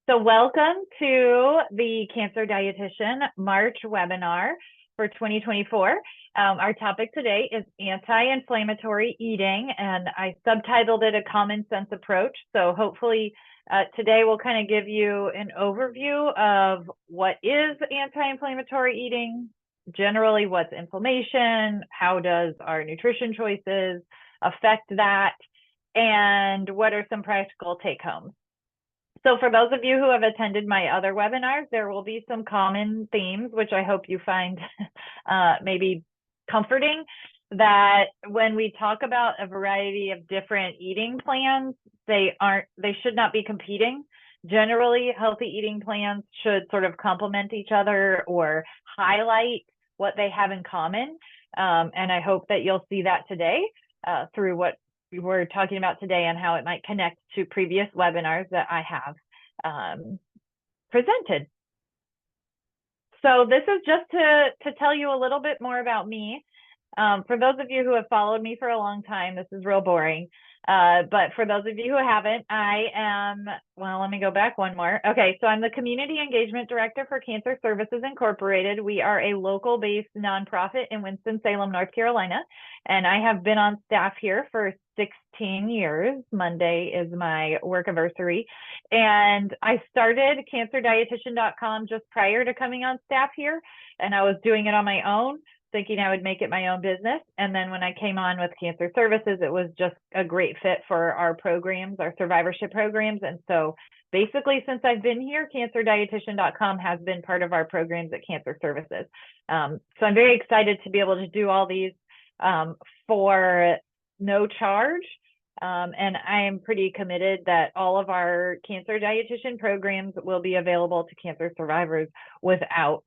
So welcome to the Cancer Dietitian March webinar for 2024. Our topic today is anti-inflammatory eating, and I subtitled it A Common Sense Approach. So hopefully today we'll kind of give you an overview of what is anti-inflammatory eating, generally what's inflammation, how does our nutrition choices affect that, and what are some practical take-homes. So for those of you who have attended my other webinars, there will be some common themes, which I hope you find maybe comforting, that when we talk about a variety of different eating plans, they should not be competing. Generally, healthy eating plans should sort of complement each other or highlight what they have in common. And I hope that you'll see that today through what we're talking about today and how it might connect to previous webinars that I have presented. So this is just to tell you a little bit more about me. For those of you who have followed me for a long time, this is real boring. But for those of you who haven't, I am, well, let me go back one more. Okay, so I'm the Community Engagement Director for Cancer Services Incorporated. We are a local-based nonprofit in Winston-Salem, North Carolina, and I have been on staff here for 16 years. Monday is my work anniversary. And I started cancerdietitian.com just prior to coming on staff here, and I was doing it on my own, thinking I would make it my own business. And then when I came on with Cancer Services, it was just a great fit for our programs, our survivorship programs. And so basically, since I've been here, cancerdietitian.com has been part of our programs at Cancer Services. So I'm very excited to be able to do all these for no charge. And I am pretty committed that all of our cancer dietitian programs will be available to cancer survivors without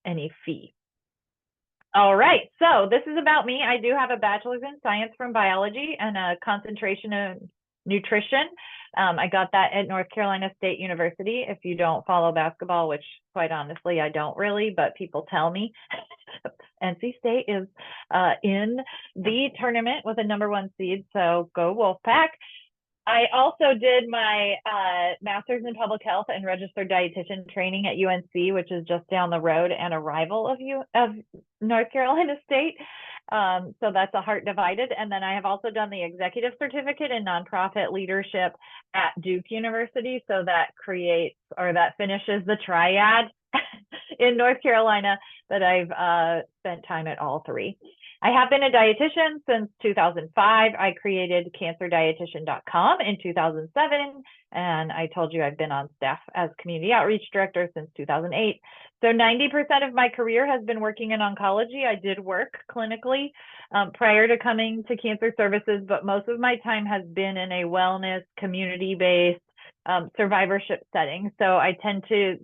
any fee. All right, so this is about me. I do have a bachelor's in science from biology and a concentration in nutrition. I got that at North Carolina State University. If you don't follow basketball, which quite honestly, I don't really, but people tell me, NC State is in the tournament with a #1 seed, so go Wolfpack. I also did my master's in public health and registered dietitian training at UNC, which is just down the road and a rival of North Carolina State. So that's a heart divided. And then I have also done the executive certificate in nonprofit leadership at Duke University. So that creates, or that finishes the triad in North Carolina that I've spent time at all three. I have been a dietitian since 2005. I created cancerdietitian.com in 2007, and I told you I've been on staff as community outreach director since 2008. So 90% of my career has been working in oncology. I did work clinically prior to coming to Cancer Services, but most of my time has been in a wellness, community-based survivorship setting. So I tend to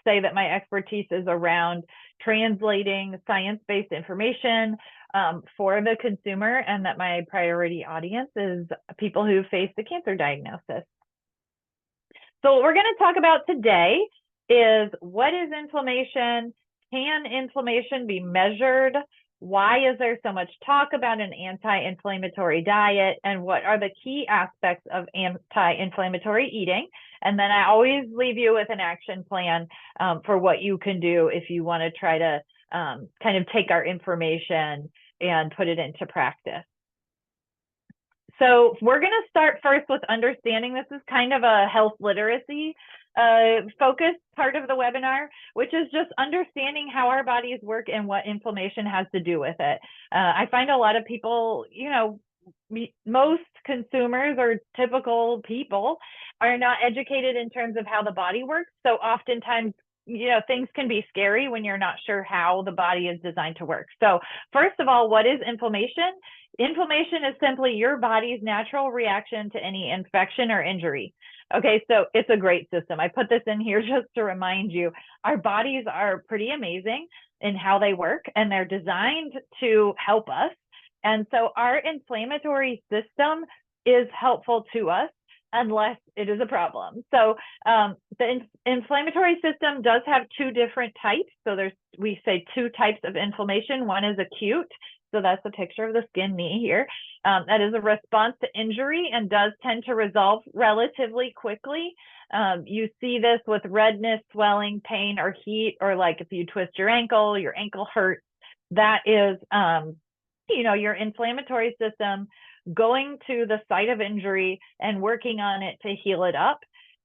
say that my expertise is around translating science-based information for the consumer, and that my priority audience is people who face the cancer diagnosis. So what we're going to talk about today is, what is inflammation? Can inflammation be measured? Why is there so much talk about an anti-inflammatory diet? And what are the key aspects of anti-inflammatory eating? And then I always leave you with an action plan for what you can do if you want to try to kind of take our information and put it into practice. So we're going to start first with understanding this is kind of a health literacy focused part of the webinar, which is just understanding how our bodies work and what inflammation has to do with it. I find a lot of people, you know, most consumers or typical people are not educated in terms of how the body works. So oftentimes, you know, things can be scary when you're not sure how the body is designed to work. So first of all, what is inflammation? Inflammation is simply your body's natural reaction to any infection or injury. Okay, so it's a great system. I put this in here just to remind you, our bodies are pretty amazing in how they work, and they're designed to help us. And so our inflammatory system is helpful to us unless it is a problem. So the inflammatory system does have two different types. So we say two types of inflammation. One is acute So that's a picture of the skinned knee here. That is a response to injury and does tend to resolve relatively quickly. You see this with redness, swelling, pain, or heat, or like if you twist your ankle hurts. That is, your inflammatory system going to the site of injury and working on it to heal it up.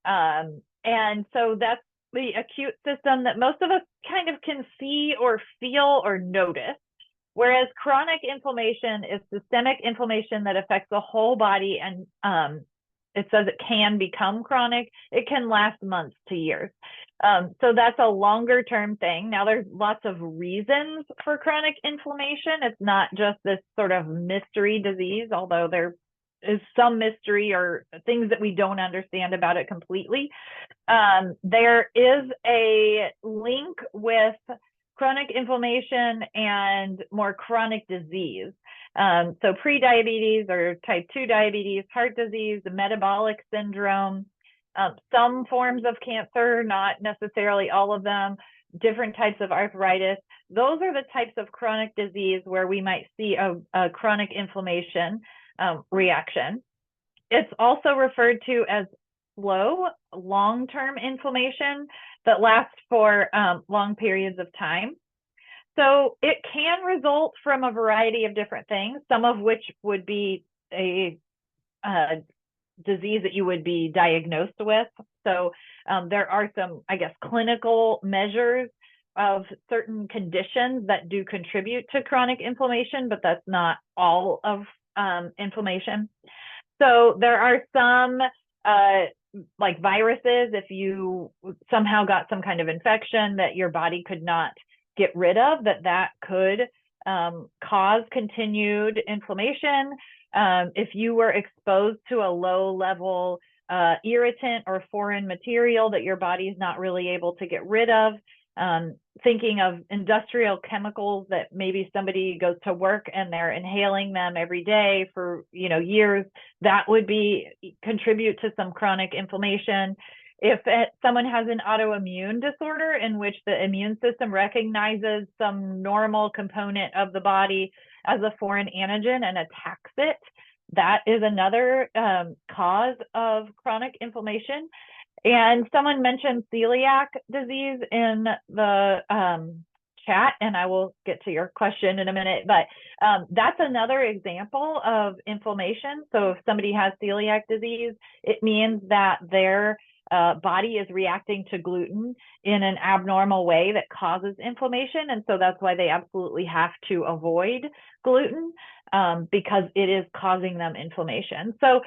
And so that's the acute system that most of us kind of can see or feel or notice. Whereas chronic inflammation is systemic inflammation that affects the whole body, and it says it can become chronic. It can last months to years. So that's a longer term thing. Now, there's lots of reasons for chronic inflammation. It's not just this sort of mystery disease, although there is some mystery or things that we don't understand about it completely. There is a link with chronic inflammation and more chronic disease. So prediabetes or type 2 diabetes, heart disease, metabolic syndrome, some forms of cancer, not necessarily all of them, different types of arthritis. Those are the types of chronic disease where we might see a chronic inflammation reaction. It's also referred to as slow, long-term inflammation that lasts for long periods of time. So it can result from a variety of different things, some of which would be a disease that you would be diagnosed with. So there are some, I guess, clinical measures of certain conditions that do contribute to chronic inflammation, but that's not all of inflammation. So there are some like viruses, if you somehow got some kind of infection that your body could not get rid of, that could cause continued inflammation. If you were exposed to a low level irritant or foreign material that your body is not really able to get rid of, thinking of industrial chemicals that maybe somebody goes to work and they're inhaling them every day for years, that would contribute to some chronic inflammation. If someone has an autoimmune disorder in which the immune system recognizes some normal component of the body as a foreign antigen and attacks it, that is another cause of chronic inflammation. And someone mentioned celiac disease in the chat, and I will get to your question in a minute, but that's another example of inflammation. So if somebody has celiac disease, it means that their body is reacting to gluten in an abnormal way that causes inflammation. And so that's why they absolutely have to avoid gluten because it is causing them inflammation. So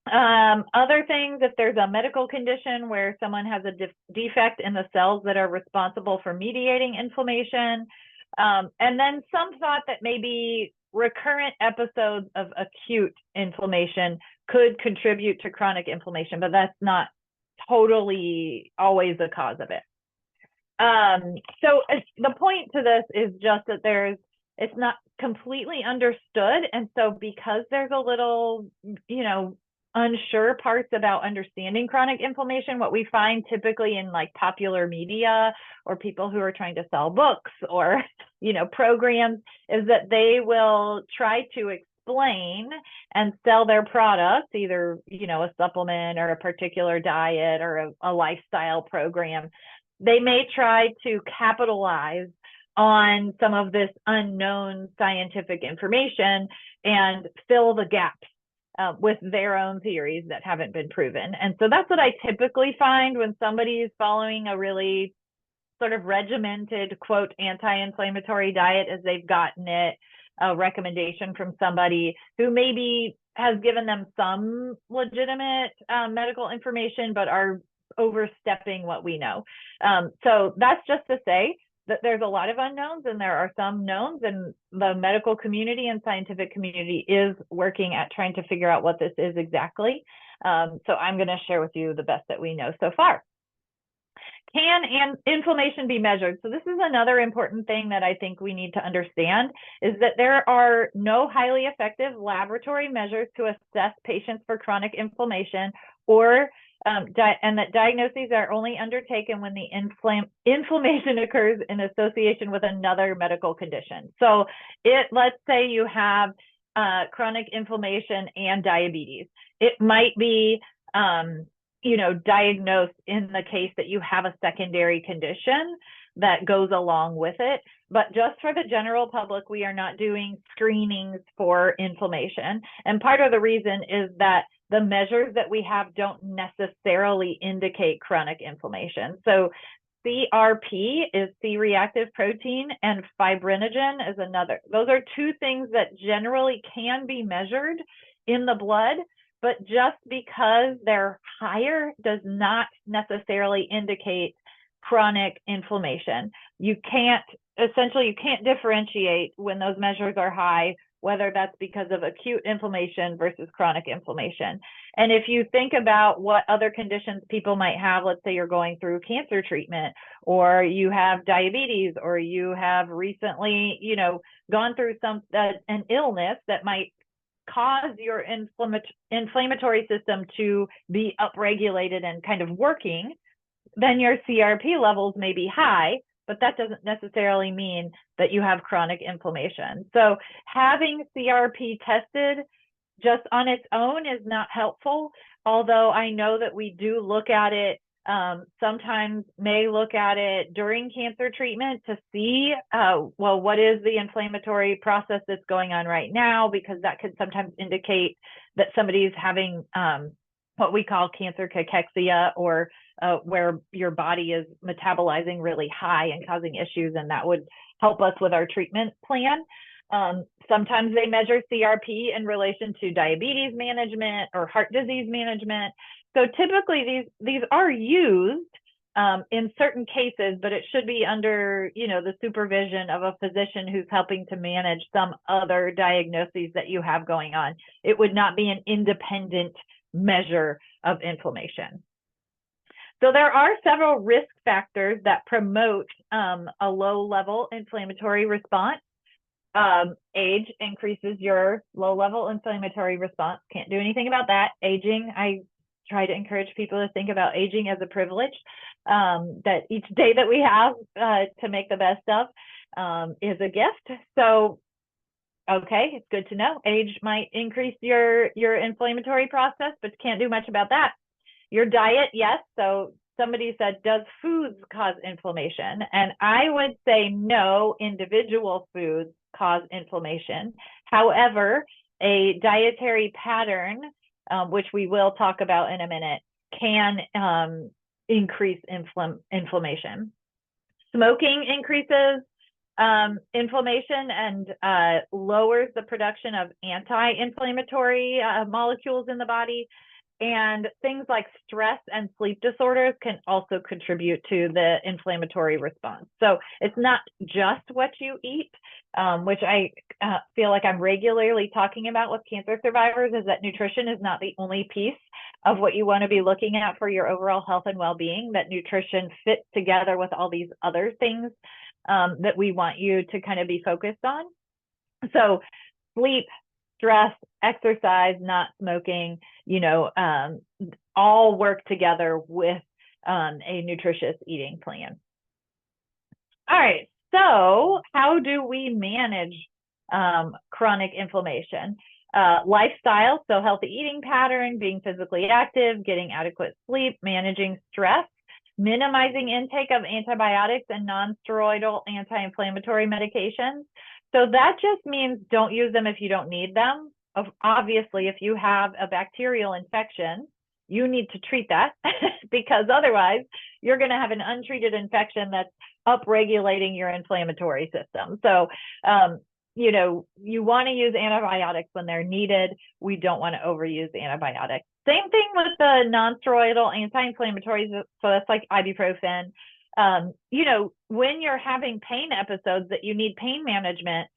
other things, if there's a medical condition where someone has a defect in the cells that are responsible for mediating inflammation, and then some thought that maybe recurrent episodes of acute inflammation could contribute to chronic inflammation, but that's not totally always the cause of it. So the point to this is just that it's not completely understood. And so because there's a little, unsure parts about understanding chronic inflammation, what we find typically in like popular media or people who are trying to sell books or, programs is that they will try to explain and sell their products, either, a supplement or a particular diet or a lifestyle program. They may try to capitalize on some of this unknown scientific information and fill the gaps with their own theories that haven't been proven. And so that's what I typically find when somebody is following a really sort of regimented, quote, anti-inflammatory diet, as they've gotten it, a recommendation from somebody who maybe has given them some legitimate medical information, but are overstepping what we know. So that's just to say that there's a lot of unknowns and there are some knowns, and the medical community and scientific community is working at trying to figure out what this is exactly. So I'm going to share with you the best that we know so far. Can inflammation be measured? So this is another important thing that I think we need to understand, is that there are no highly effective laboratory measures to assess patients for chronic inflammation or and that diagnoses are only undertaken when the inflammation occurs in association with another medical condition. So let's say you have chronic inflammation and diabetes. It might be, diagnosed in the case that you have a secondary condition that goes along with it. But just for the general public, we are not doing screenings for inflammation. And part of the reason is that the measures that we have don't necessarily indicate chronic inflammation. So CRP is C-reactive protein, and fibrinogen is another. Those are two things that generally can be measured in the blood, but just because they're higher does not necessarily indicate chronic inflammation. You can't differentiate when those measures are high, whether that's because of acute inflammation versus chronic inflammation. And if you think about what other conditions people might have, let's say you're going through cancer treatment, or you have diabetes, or you have recently, gone through an illness that might cause your inflammatory system to be upregulated and kind of working, then your CRP levels may be high, but that doesn't necessarily mean that you have chronic inflammation. So having CRP tested just on its own is not helpful, although I know that we do look at it, sometimes may look at it during cancer treatment to see, what is the inflammatory process that's going on right now, because that could sometimes indicate that somebody's having what we call cancer cachexia, or where your body is metabolizing really high and causing issues, and that would help us with our treatment plan. Sometimes they measure CRP in relation to diabetes management or heart disease management. So typically these are used in certain cases, but it should be under, the supervision of a physician who's helping to manage some other diagnoses that you have going on. It would not be an independent measure of inflammation. So there are several risk factors that promote a low-level inflammatory response. Age increases your low-level inflammatory response. Can't do anything about that. Aging, I try to encourage people to think about aging as a privilege, that each day that we have to make the best of is a gift. So, okay, it's good to know. Age might increase your inflammatory process, but you can't do much about that. Your diet, yes. So somebody said, does foods cause inflammation? And I would say no, individual foods cause inflammation. However, a dietary pattern, which we will talk about in a minute, can increase inflammation. Smoking increases inflammation and lowers the production of anti-inflammatory molecules in the body. And things like stress and sleep disorders can also contribute to the inflammatory response. So it's not just what you eat, which I feel like I'm regularly talking about with cancer survivors, is that nutrition is not the only piece of what you want to be looking at for your overall health and well-being, that nutrition fits together with all these other things that we want you to kind of be focused on. So sleep, stress, exercise, not smoking, all work together with a nutritious eating plan. All right, so how do we manage chronic inflammation? Lifestyle, so healthy eating pattern, being physically active, getting adequate sleep, managing stress, minimizing intake of antibiotics and non-steroidal anti-inflammatory medications. So that just means don't use them if you don't need them. Obviously, if you have a bacterial infection, you need to treat that because otherwise you're going to have an untreated infection that's upregulating your inflammatory system. So, you want to use antibiotics when they're needed. We don't want to overuse antibiotics. Same thing with the non-steroidal anti-inflammatories. So that's like ibuprofen. When you're having pain episodes that you need pain management,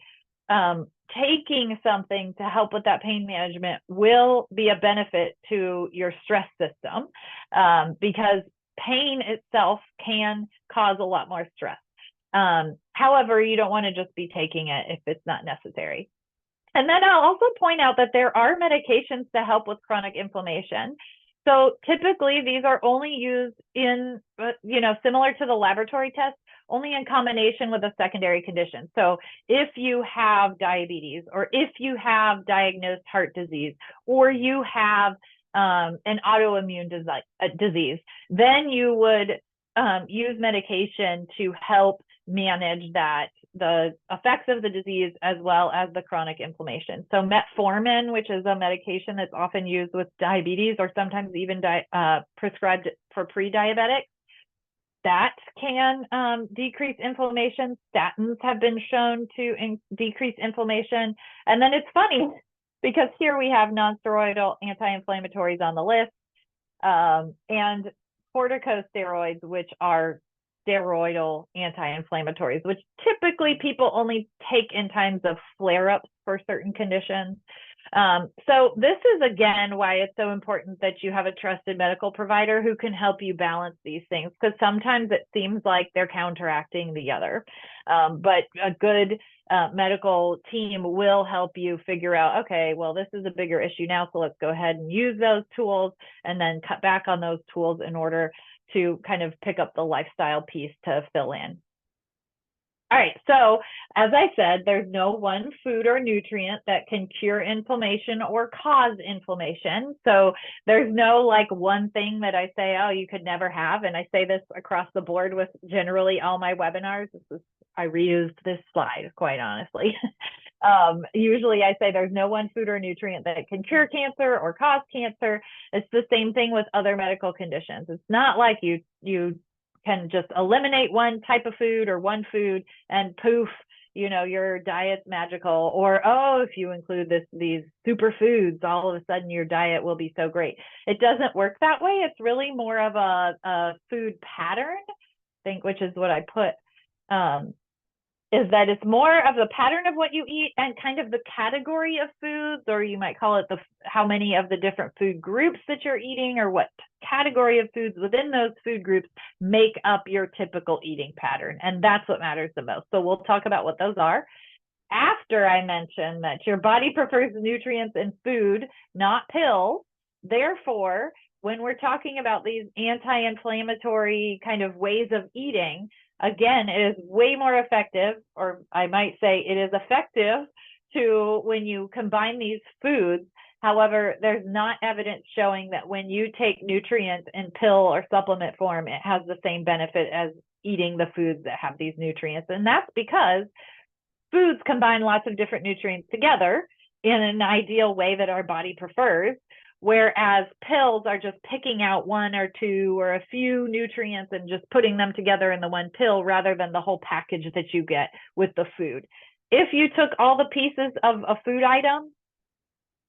taking something to help with that pain management will be a benefit to your stress system, because pain itself can cause a lot more stress. However, you don't want to just be taking it if it's not necessary. And then I'll also point out that there are medications to help with chronic inflammation. So typically these are only used in, similar to the laboratory test, only in combination with a secondary condition. So if you have diabetes, or if you have diagnosed heart disease, or you have an autoimmune disease, then you would use medication to help manage the effects of the disease as well as the chronic inflammation. So metformin, which is a medication that's often used with diabetes, or sometimes even prescribed for pre-diabetics, that can decrease inflammation. Statins have been shown to decrease inflammation. And then it's funny because here we have non-steroidal anti-inflammatories on the list, and corticosteroids, which are steroidal anti-inflammatories, which typically people only take in times of flare-ups for certain conditions. So this is, again, why it's so important that you have a trusted medical provider who can help you balance these things, because sometimes it seems like they're counteracting the other. But a good medical team will help you figure out, okay, well, this is a bigger issue now, so let's go ahead and use those tools and then cut back on those tools in order to kind of pick up the lifestyle piece to fill in. All right, so as I said, there's no one food or nutrient that can cure inflammation or cause inflammation. So there's no like one thing that I say, oh, you could never have. And I say this across the board with generally all my webinars. I reused this slide, quite honestly. Usually I say there's no one food or nutrient that can cure cancer or cause cancer. It's the same thing with other medical conditions. It's not like you can just eliminate one type of food or one food and poof, your diet's magical. Or, oh, if you include these superfoods, all of a sudden your diet will be so great. It doesn't work that way. It's really more of a food pattern, I think, which is what I put, is that it's more of the pattern of what you eat and kind of the category of foods, or you might call it how many of the different food groups that you're eating, or what category of foods within those food groups make up your typical eating pattern. And that's what matters the most. So we'll talk about what those are after I mention that your body prefers nutrients in food, not pills. Therefore, when we're talking about these anti-inflammatory kind of ways of eating, again, it is way more effective, or I might say it is effective when you combine these foods. However, there's not evidence showing that when you take nutrients in pill or supplement form, it has the same benefit as eating the foods that have these nutrients. And that's because foods combine lots of different nutrients together in an ideal way that our body prefers, whereas pills are just picking out one or two or a few nutrients and just putting them together in the one pill rather than the whole package that you get with the food. If you took all the pieces of a food item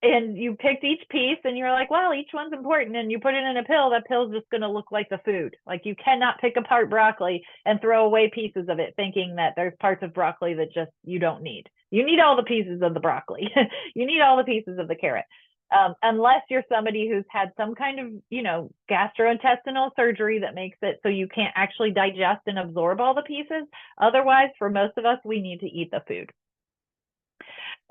and you picked each piece and you're like, well, each one's important, and you put it in a pill, that pill's just going to look like the food. Like, you cannot pick apart broccoli and throw away pieces of it thinking that there's parts of broccoli that just you don't need. You need all the pieces of the broccoli. You need all the pieces of the carrot. Unless you're somebody who's had some kind of, gastrointestinal surgery that makes it so you can't actually digest and absorb all the pieces. Otherwise, for most of us, we need to eat the food.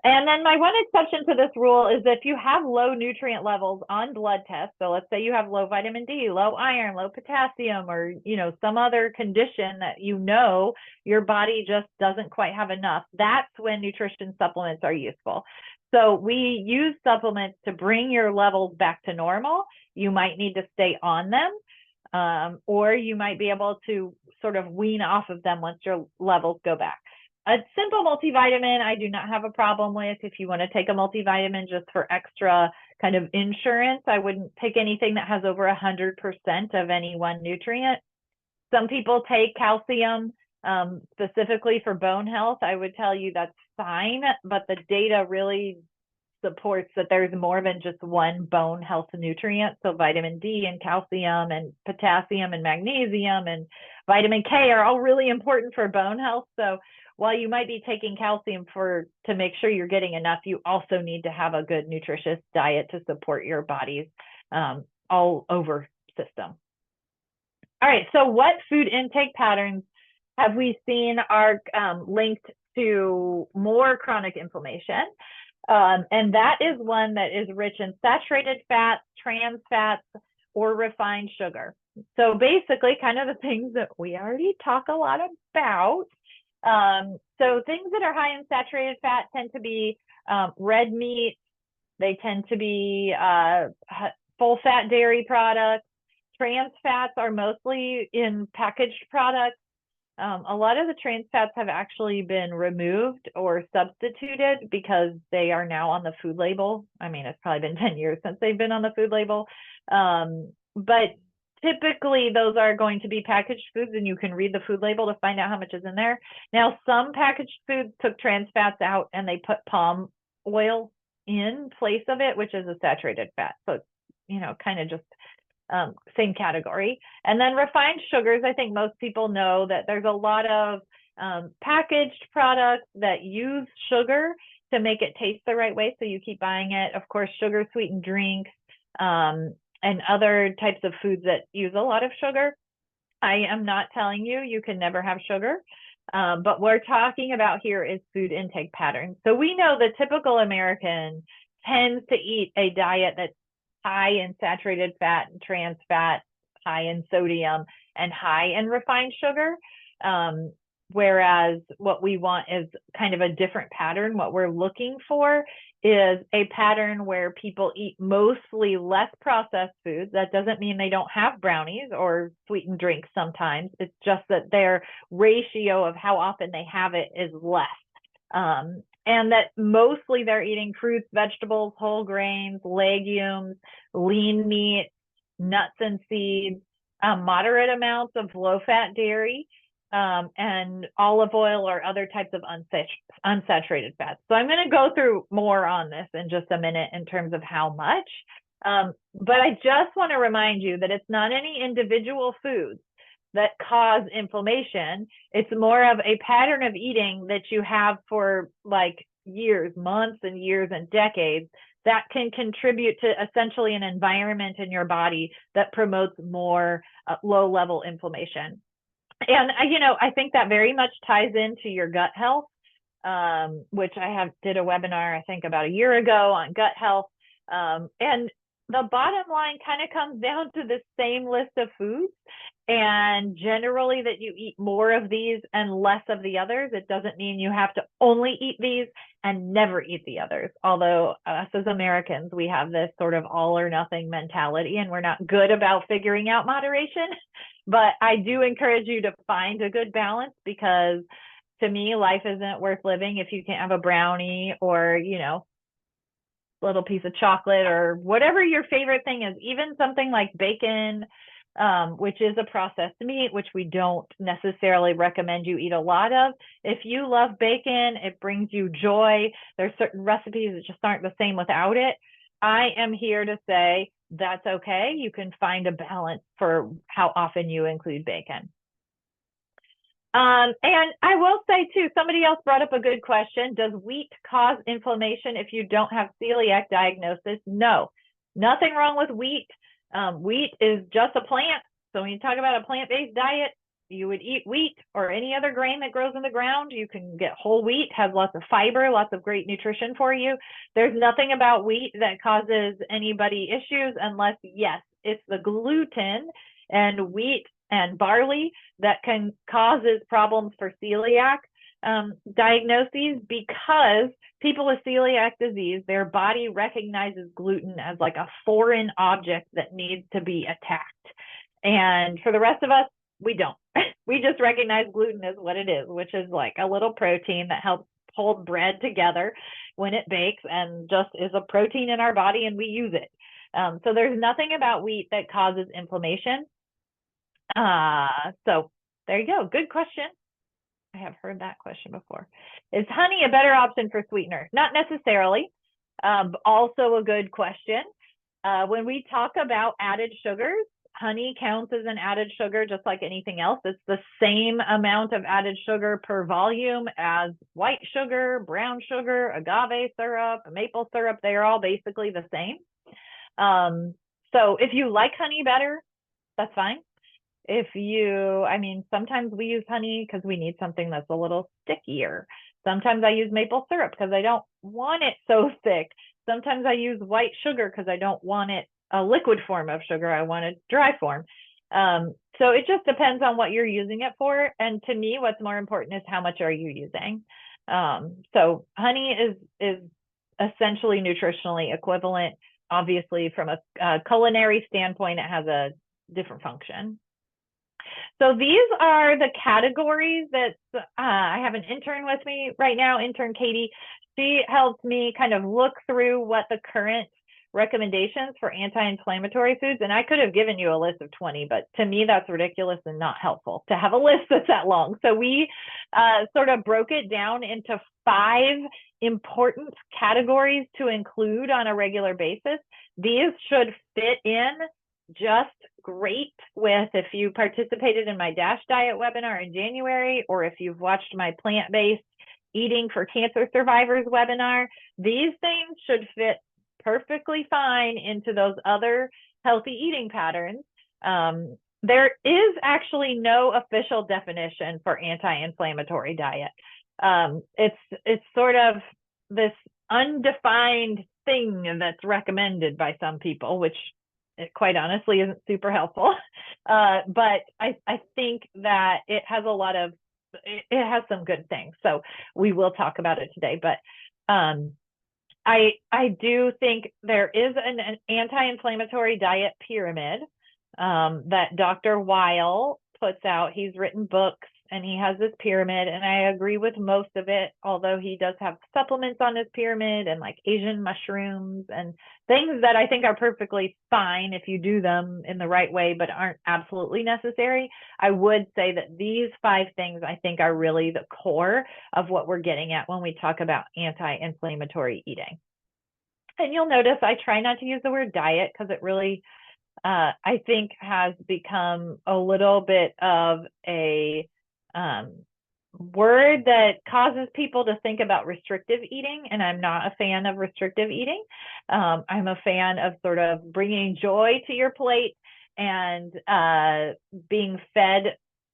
And then my one exception to this rule is if you have low nutrient levels on blood tests, so let's say you have low vitamin D, low iron, low potassium, or, some other condition that your body just doesn't quite have enough, that's when nutrition supplements are useful. So we use supplements to bring your levels back to normal. You might need to stay on them, or you might be able to sort of wean off of them once your levels go back. A simple multivitamin, I do not have a problem with. If you want to take a multivitamin just for extra kind of insurance, I wouldn't pick anything that has over 100% of any one nutrient. Some people take calcium specifically for bone health. I would tell you that's fine, but the data really supports that there's more than just one bone health nutrient. So vitamin D and calcium and potassium and magnesium and vitamin K are all really important for bone health. So while you might be taking calcium to make sure you're getting enough, you also need to have a good nutritious diet to support your body's all over system. All right, so what food intake patterns have we seen are linked to more chronic inflammation? And that is one that is rich in saturated fats, trans fats, or refined sugar. So basically, kind of the things that we already talk a lot about. So things that are high in saturated fat tend to be red meat. They tend to be full fat dairy products. Trans fats are mostly in packaged products. A lot of the trans fats have actually been removed or substituted because they are now on the food label. I mean, it's probably been 10 years since they've been on the food label. But typically those are going to be packaged foods, and you can read the food label to find out how much is in there. Now, some packaged foods took trans fats out and they put palm oil in place of it, which is a saturated fat. So it's, kind of just same category. And then refined sugars, I think most people know that there's a lot of packaged products that use sugar to make it taste the right way, so you keep buying it. Of course, sugar sweetened drinks and other types of foods that use a lot of sugar. I am not telling you you can never have sugar, but what we're talking about here is food intake patterns. So we know the typical American tends to eat a diet that's high in saturated fat and trans fat, high in sodium, and high in refined sugar. Whereas what we want is kind of a different pattern. What we're looking for is a pattern where people eat mostly less processed foods. That doesn't mean they don't have brownies or sweetened drinks sometimes. It's just that their ratio of how often they have it is less. And that mostly they're eating fruits, vegetables, whole grains, legumes, lean meat, nuts and seeds, moderate amounts of low-fat dairy, and olive oil or other types of unsaturated fats. So I'm going to go through more on this in just a minute in terms of how much. But I just want to remind you that it's not any individual foods that cause inflammation. It's more of a pattern of eating that you have for like years, months and years and decades that can contribute to essentially an environment in your body that promotes more low-level inflammation. And I think that very much ties into your gut health, which I did a webinar, I think about a year ago on gut health. And the bottom line kind of comes down to the same list of foods, and generally that you eat more of these and less of the others. It doesn't mean you have to only eat these and never eat the others. Although us as Americans, we have this sort of all or nothing mentality, and we're not good about figuring out moderation. But I do encourage you to find a good balance, because to me, life isn't worth living if you can't have a brownie or, little piece of chocolate or whatever your favorite thing is. Even something like bacon, which is a processed meat, which we don't necessarily recommend you eat a lot of. If you love bacon, it brings you joy. There's certain recipes that just aren't the same without it. I am here to say that's okay. You can find a balance for how often you include bacon. And I will say too, somebody else brought up a good question. Does wheat cause inflammation if you don't have celiac diagnosis? No, nothing wrong with wheat. Wheat is just a plant. So when you talk about a plant-based diet, you would eat wheat or any other grain that grows in the ground. You can get whole wheat, has lots of fiber, lots of great nutrition for you. There's nothing about wheat that causes anybody issues unless, yes, it's the gluten and wheat and barley that causes problems for celiac diagnoses, because people with celiac disease, their body recognizes gluten as like a foreign object that needs to be attacked. And for the rest of us, we don't. We just recognize gluten as what it is, which is like a little protein that helps hold bread together when it bakes, and just is a protein in our body, and we use it. So there's nothing about wheat that causes inflammation. So there you go. Good question. I have heard that question before. Is honey a better option for sweetener? Not necessarily. Also a good question. When we talk about added sugars, honey counts as an added sugar just like anything else. It's the same amount of added sugar per volume as white sugar, brown sugar, agave syrup, maple syrup. They are all basically the same. So if you like honey better, that's fine. Sometimes we use honey because we need something that's a little stickier. Sometimes I use maple syrup because I don't want it so thick. Sometimes I use white sugar because I don't want it a liquid form of sugar. I want a dry form. So it just depends on what you're using it for. And to me, what's more important is how much are you using. So honey is essentially nutritionally equivalent. Obviously, from a culinary standpoint, it has a different function. So these are the categories that I have an intern with me right now, intern Katie. She helps me kind of look through what the current recommendations for anti-inflammatory foods, and I could have given you a list of 20, but to me that's ridiculous and not helpful to have a list that's that long. So we sort of broke it down into 5 important categories to include on a regular basis. These should fit in just great with if you participated in my DASH diet webinar in January, or if you've watched my plant-based eating for cancer survivors webinar. These things should fit perfectly fine into those other healthy eating patterns. There is actually no official definition for anti-inflammatory diet. It's sort of this undefined thing that's recommended by some people, which quite honestly isn't super helpful. But I think that it has some good things. So we will talk about it today. But I do think there is an anti-inflammatory diet pyramid that Dr. Weil puts out. He's written books and he has this pyramid, and I agree with most of it, although he does have supplements on his pyramid and like Asian mushrooms and things that I think are perfectly fine if you do them in the right way, but aren't absolutely necessary. I would say that these 5 things I think are really the core of what we're getting at when we talk about anti-inflammatory eating. And you'll notice I try not to use the word diet because it really, I think, has become a little bit of a word that causes people to think about restrictive eating, and I'm not a fan of restrictive eating. I'm a fan of sort of bringing joy to your plate and being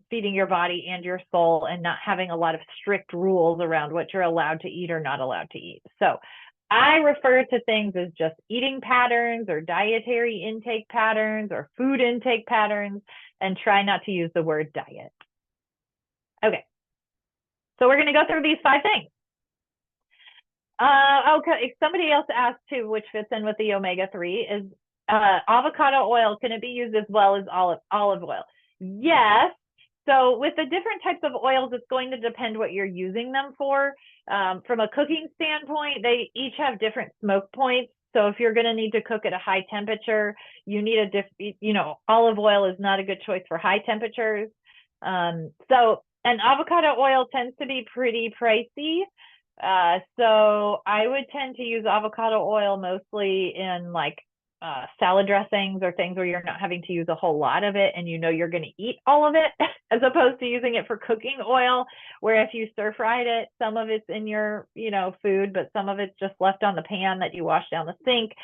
feeding your body and your soul, and not having a lot of strict rules around what you're allowed to eat or not allowed to eat. So I refer to things as just eating patterns or dietary intake patterns or food intake patterns, and try not to use the word diet. Okay, so we're going to go through these 5 things. Okay, somebody else asked too, which fits in with the omega-3, is avocado oil, can it be used as well as olive oil? Yes. So with the different types of oils, it's going to depend what you're using them for. From a cooking standpoint, they each have different smoke points. So if you're going to need to cook at a high temperature, you need olive oil is not a good choice for high temperatures. And avocado oil tends to be pretty pricey. So I would tend to use avocado oil mostly in like salad dressings or things where you're not having to use a whole lot of it and you're going to eat all of it, as opposed to using it for cooking oil, where if you stir fried it, some of it's in your food, but some of it's just left on the pan that you wash down the sink.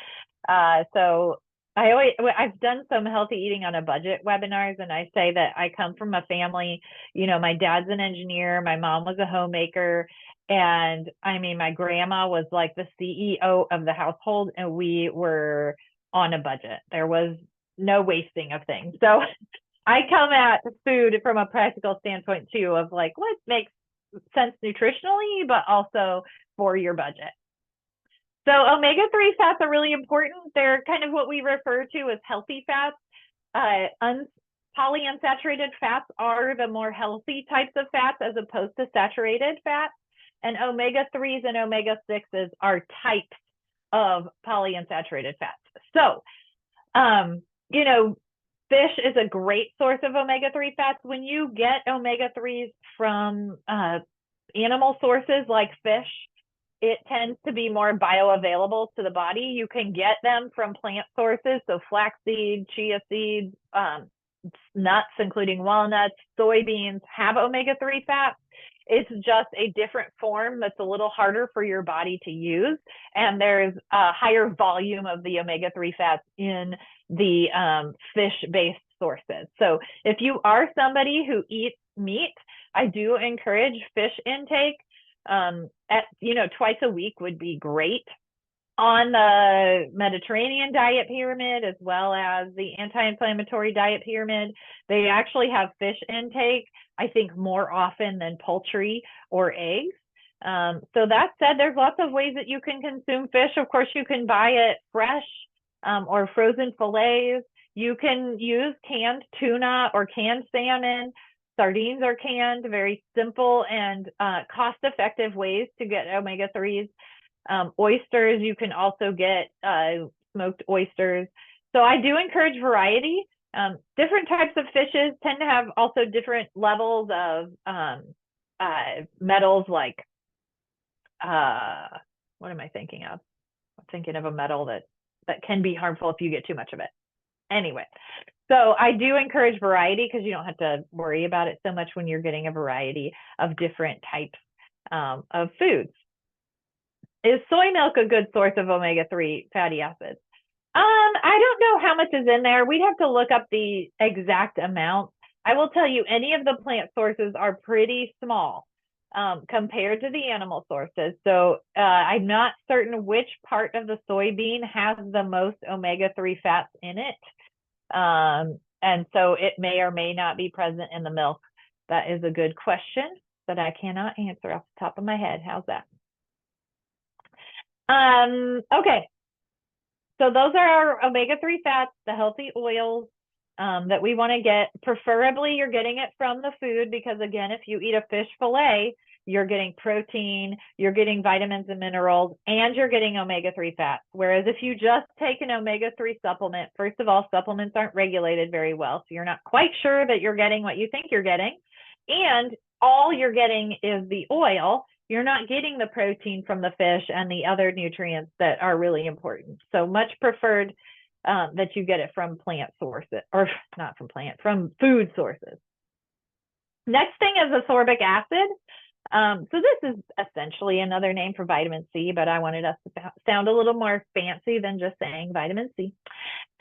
So I've done some healthy eating on a budget webinars, and I say that I come from a family, my dad's an engineer, my mom was a homemaker, and I mean, my grandma was like the CEO of the household, and we were on a budget. There was no wasting of things. So I come at food from a practical standpoint too, of like what makes sense nutritionally, but also for your budget. So omega-3 fats are really important. They're kind of what we refer to as healthy fats. Polyunsaturated fats are the more healthy types of fats as opposed to saturated fats. And omega-3s and omega-6s are types of polyunsaturated fats. So, fish is a great source of omega-3 fats. When you get omega-3s from animal sources like fish, it tends to be more bioavailable to the body. You can get them from plant sources, so flaxseed, chia seeds, nuts, including walnuts, soybeans, have omega-3 fats. It's just a different form that's a little harder for your body to use. And there's a higher volume of the omega-3 fats in the fish-based sources. So if you are somebody who eats meat, I do encourage fish intake. Twice a week would be great. On the Mediterranean diet pyramid, as well as the anti-inflammatory diet pyramid, they actually have fish intake, I think, more often than poultry or eggs. So that said, there's lots of ways that you can consume fish. Of course, you can buy it fresh or frozen fillets. You can use canned tuna or canned salmon. Sardines are canned, very simple and cost-effective ways to get omega-3s. Oysters, you can also get smoked oysters. So I do encourage variety. Different types of fishes tend to have also different levels of metals like, what am I thinking of? I'm thinking of a metal that can be harmful if you get too much of it. Anyway, so I do encourage variety because you don't have to worry about it so much when you're getting a variety of different types of foods. Is soy milk a good source of omega-3 fatty acids? I don't know how much is in there. We'd have to look up the exact amount. I will tell you, any of the plant sources are pretty small compared to the animal sources. So I'm not certain which part of the soybean has the most omega-3 fats in it. And so it may or may not be present in the milk. That is a good question that I cannot answer off the top of my head. How's that? Okay. So those are our omega-3 fats, the healthy oils that we want to get. Preferably, you're getting it from the food because, again, if you eat a fish fillet, you're getting protein, you're getting vitamins and minerals, and you're getting omega-3 fats. Whereas if you just take an omega-3 supplement, first of all, supplements aren't regulated very well, so you're not quite sure that you're getting what you think you're getting. And all you're getting is the oil. You're not getting the protein from the fish and the other nutrients that are really important. So much preferred that you get it from plant sources, or not from plant, from food sources. Next thing is ascorbic acid. So this is essentially another name for vitamin C, but I wanted us to sound a little more fancy than just saying vitamin C.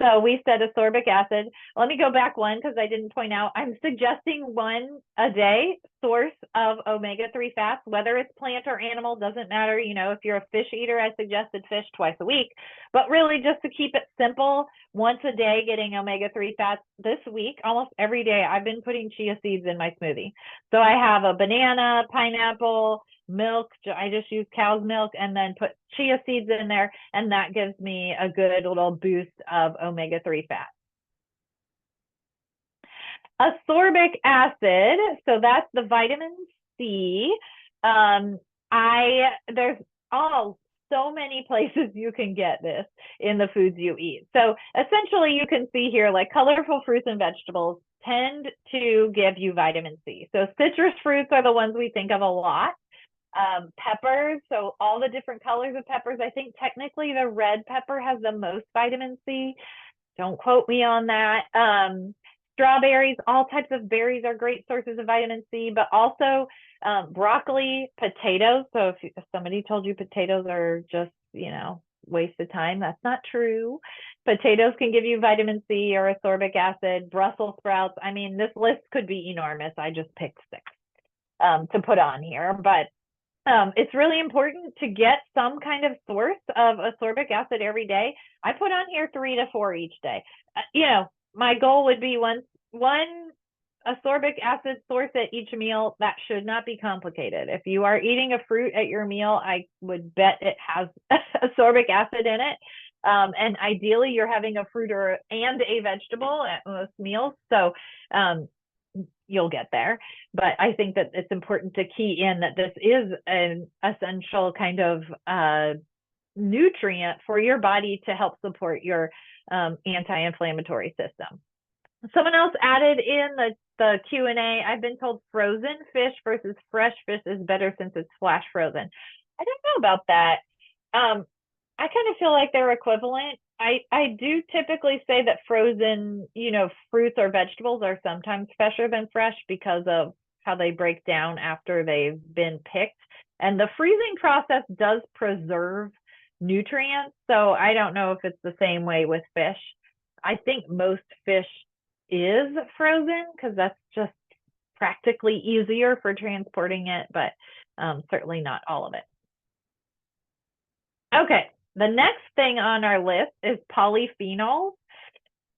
So we said ascorbic acid. Let me go back one because I didn't point out. I'm suggesting one a day source of omega-3 fats, whether it's plant or animal, doesn't matter. You know, if you're a fish eater, I suggested fish twice a week. But really, just to keep it simple, once a day getting omega-3 fats. This week, almost every day, I've been putting chia seeds in my smoothie. So I have a banana, pineapple, milk. I just use cow's milk and then put chia seeds in there, and that gives me a good little boost of omega-3 fat. Ascorbic acid, so that's the vitamin C. There's so many places you can get this in the foods you eat. So essentially you can see here, like, colorful fruits and vegetables tend to give you vitamin C. So citrus fruits are the ones we think of a lot. Peppers, so all the different colors of peppers. I think technically the red pepper has the most vitamin C. Don't quote me on that. Strawberries, all types of berries are great sources of vitamin C, but also broccoli, potatoes. So if somebody told you potatoes are just, waste of time, that's not true. Potatoes can give you vitamin C or ascorbic acid. Brussels sprouts. I mean, this list could be enormous. I just picked 6 to put on here, but it's really important to get some kind of source of ascorbic acid every day. I put on here 3 to 4 each day. My goal would be one ascorbic acid source at each meal. That should not be complicated. If you are eating a fruit at your meal, I would bet it has ascorbic acid in it. And ideally, you're having a fruit and a vegetable at most meals. So you'll get there. But I think that it's important to key in that this is an essential kind of nutrient for your body to help support your anti-inflammatory system. Someone else added in the Q&A, I've been told frozen fish versus fresh fish is better since it's flash frozen. I don't know about that. I kind of feel like they're equivalent. I do typically say that frozen, fruits or vegetables are sometimes fresher than fresh because of how they break down after they've been picked. And the freezing process does preserve nutrients. So I don't know if it's the same way with fish. I think most fish is frozen because that's just practically easier for transporting it, but certainly not all of it. Okay, The next thing on our list is polyphenols.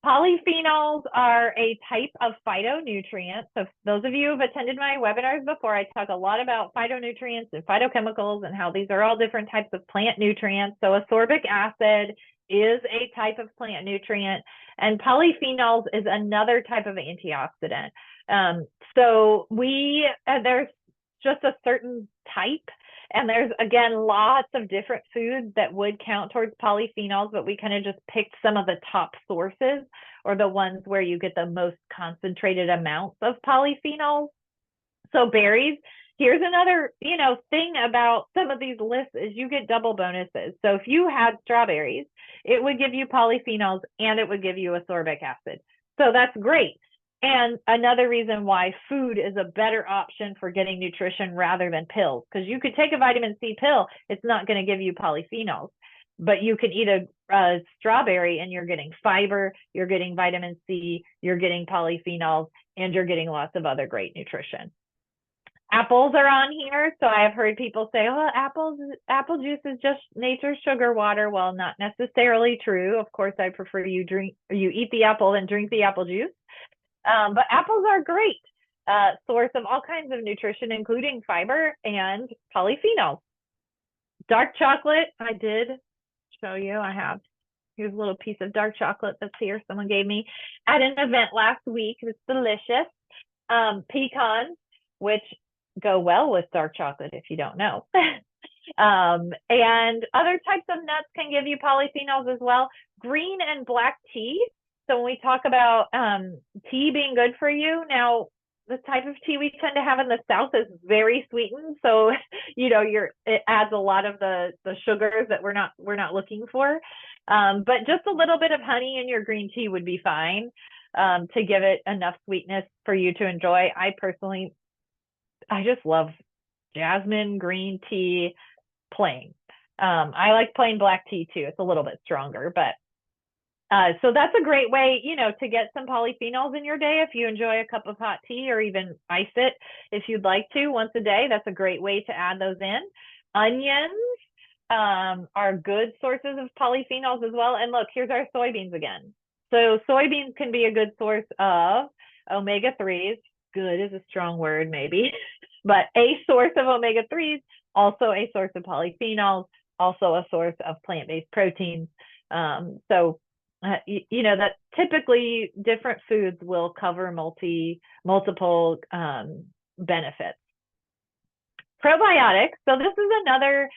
Polyphenols are a type of phytonutrient. So those of you who have attended my webinars before, I talk a lot about phytonutrients and phytochemicals and how these are all different types of plant nutrients. So ascorbic acid is a type of plant nutrient, and polyphenols is another type of antioxidant. So there's just a certain type, and there's, again, lots of different foods that would count towards polyphenols, but we kind of just picked some of the top sources, or the ones where you get the most concentrated amounts of polyphenols. So berries, here's another, thing about some of these lists is you get double bonuses. So if you had strawberries, it would give you polyphenols and it would give you ascorbic acid. So that's great. And another reason why food is a better option for getting nutrition rather than pills, because you could take a vitamin C pill, it's not going to give you polyphenols, but you can eat a strawberry and you're getting fiber, you're getting vitamin C, you're getting polyphenols, and you're getting lots of other great nutrition. Apples are on here. So I have heard people say, oh, apple juice is just nature's sugar water. Well, not necessarily true. Of course, I prefer you eat the apple than drink the apple juice. But apples are great source of all kinds of nutrition, including fiber and polyphenols. Dark chocolate, I did show you. Here's a little piece of dark chocolate that's here. Someone gave me at an event last week. It's delicious. Pecans, which go well with dark chocolate if you don't know. And other types of nuts can give you polyphenols as well. Green and black tea. So when we talk about tea being good for you, now the type of tea we tend to have in the South is very sweetened. So, it adds a lot of the sugars that we're not looking for. But just a little bit of honey in your green tea would be fine to give it enough sweetness for you to enjoy. I just love jasmine green tea plain. I like plain black tea too. It's a little bit stronger, but so that's a great way, to get some polyphenols in your day. If you enjoy a cup of hot tea, or even ice it if you'd like to once a day, that's a great way to add those in. Onions are good sources of polyphenols as well. And look, here's our soybeans again. So soybeans can be a good source of omega-3s. Good is a strong word, maybe, but a source of omega-3s, also a source of polyphenols, also a source of plant-based proteins. That typically different foods will cover multiple benefits. Probiotics. So this is another,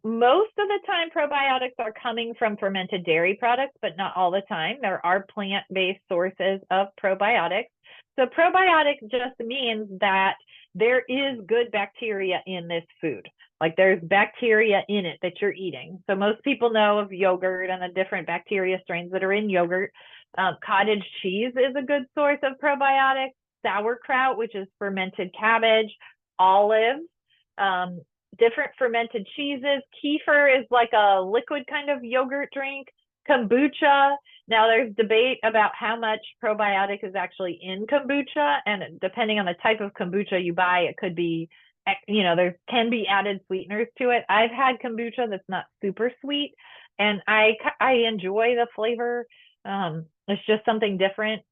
most of the time probiotics are coming from fermented dairy products, but not all the time. There are plant-based sources of probiotics. So probiotic just means that there is good bacteria in this food. Like there's bacteria in it that you're eating. So most people know of yogurt and the different bacteria strains that are in yogurt. Cottage cheese is a good source of probiotics. Sauerkraut, which is fermented cabbage. Olives, different fermented cheeses. Kefir is like a liquid kind of yogurt drink. Kombucha. Now there's debate about how much probiotic is actually in kombucha, and depending on the type of kombucha you buy, it could be, there can be added sweeteners to it. I've had kombucha that's not super sweet, and I enjoy the flavor. It's just something different.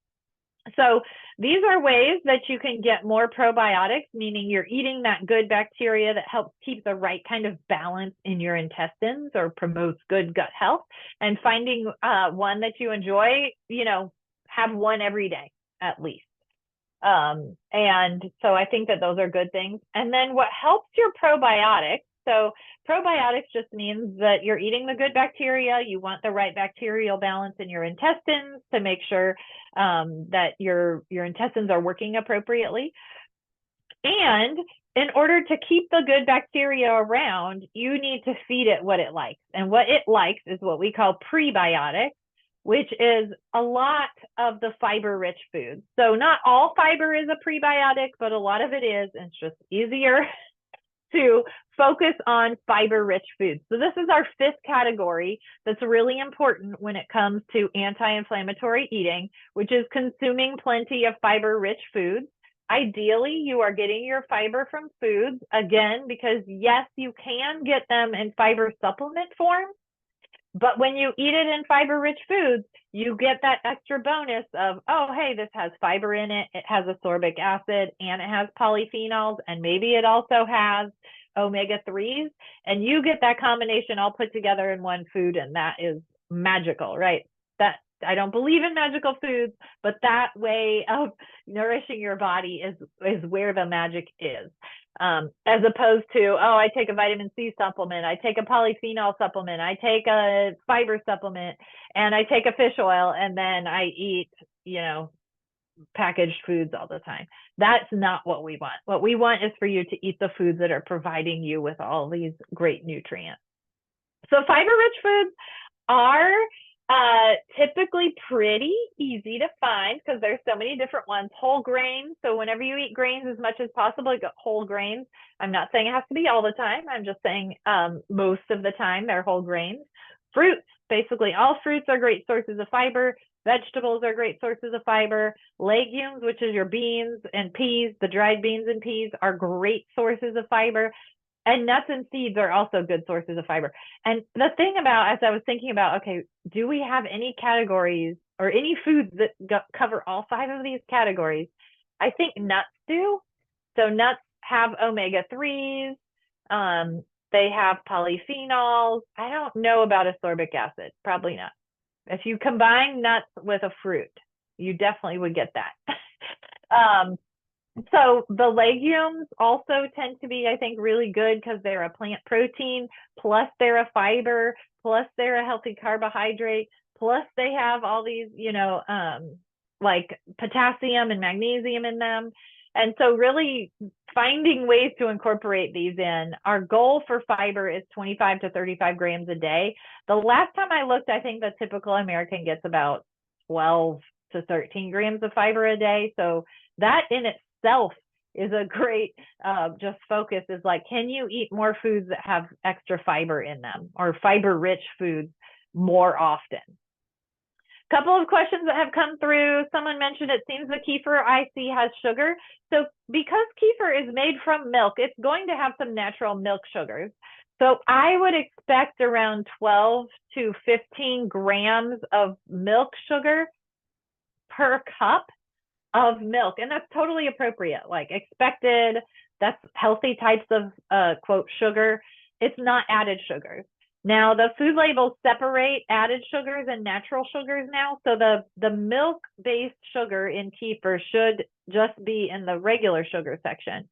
So these are ways that you can get more probiotics, meaning you're eating that good bacteria that helps keep the right kind of balance in your intestines or promotes good gut health, and finding one that you enjoy, have one every day at least. And so I think that those are good things. And then what helps your probiotics, so probiotics just means that you're eating the good bacteria. You want the right bacterial balance in your intestines to make sure that your intestines are working appropriately. And in order to keep the good bacteria around, you need to feed it what it likes. And what it likes is what we call prebiotics, which is a lot of the fiber-rich foods. So not all fiber is a prebiotic, but a lot of it is, and it's just easier to focus on fiber-rich foods. So this is our fifth category that's really important when it comes to anti-inflammatory eating, which is consuming plenty of fiber-rich foods. Ideally, you are getting your fiber from foods, again, because yes, you can get them in fiber supplement form, but when you eat it in fiber-rich foods, you get that extra bonus of, oh, hey, this has fiber in it, it has ascorbic acid, and it has polyphenols, and maybe it also has omega-3s, and you get that combination all put together in one food, and that is magical, right? That I don't believe in magical foods, but that way of nourishing your body is where the magic is. As opposed to, oh, I take a vitamin C supplement, I take a polyphenol supplement, I take a fiber supplement, and I take a fish oil, and then I eat, packaged foods all the time. That's not what we want. What we want is for you to eat the foods that are providing you with all these great nutrients. So fiber-rich foods are typically pretty easy to find because there's so many different ones. Whole grains. So whenever you eat grains as much as possible, get whole grains. I'm not saying it has to be all the time. I'm just saying most of the time they're whole grains. Fruits. Basically all fruits are great sources of fiber. Vegetables are great sources of fiber. Legumes, which is your beans and peas, the dried beans and peas, are great sources of fiber. And nuts and seeds are also good sources of fiber. And the thing about, as I was thinking about, okay, do we have any categories or any foods that cover all 5 of these categories? I think nuts do. So nuts have omega-3s. They have polyphenols. I don't know about ascorbic acid. Probably not. If you combine nuts with a fruit, you definitely would get that. So the legumes also tend to be, I think, really good because they're a plant protein, plus they're a fiber, plus they're a healthy carbohydrate, plus they have all these, like potassium and magnesium in them. And so really finding ways to incorporate these in. Our goal for fiber is 25 to 35 grams a day. The last time I looked, I think the typical American gets about 12 to 13 grams of fiber a day. So that in itself is a great just focus, is like, can you eat more foods that have extra fiber in them, or fiber rich foods more often? Couple of questions that have come through. Someone mentioned it seems the kefir I see has sugar. So because kefir is made from milk, it's going to have some natural milk sugars. So I would expect around 12 to 15 grams of milk sugar per cup of milk. And that's totally appropriate, like expected. That's healthy types of quote sugar. It's not added sugars. Now the food labels separate added sugars and natural sugars now. So the milk-based sugar in kefir should just be in the regular sugar section.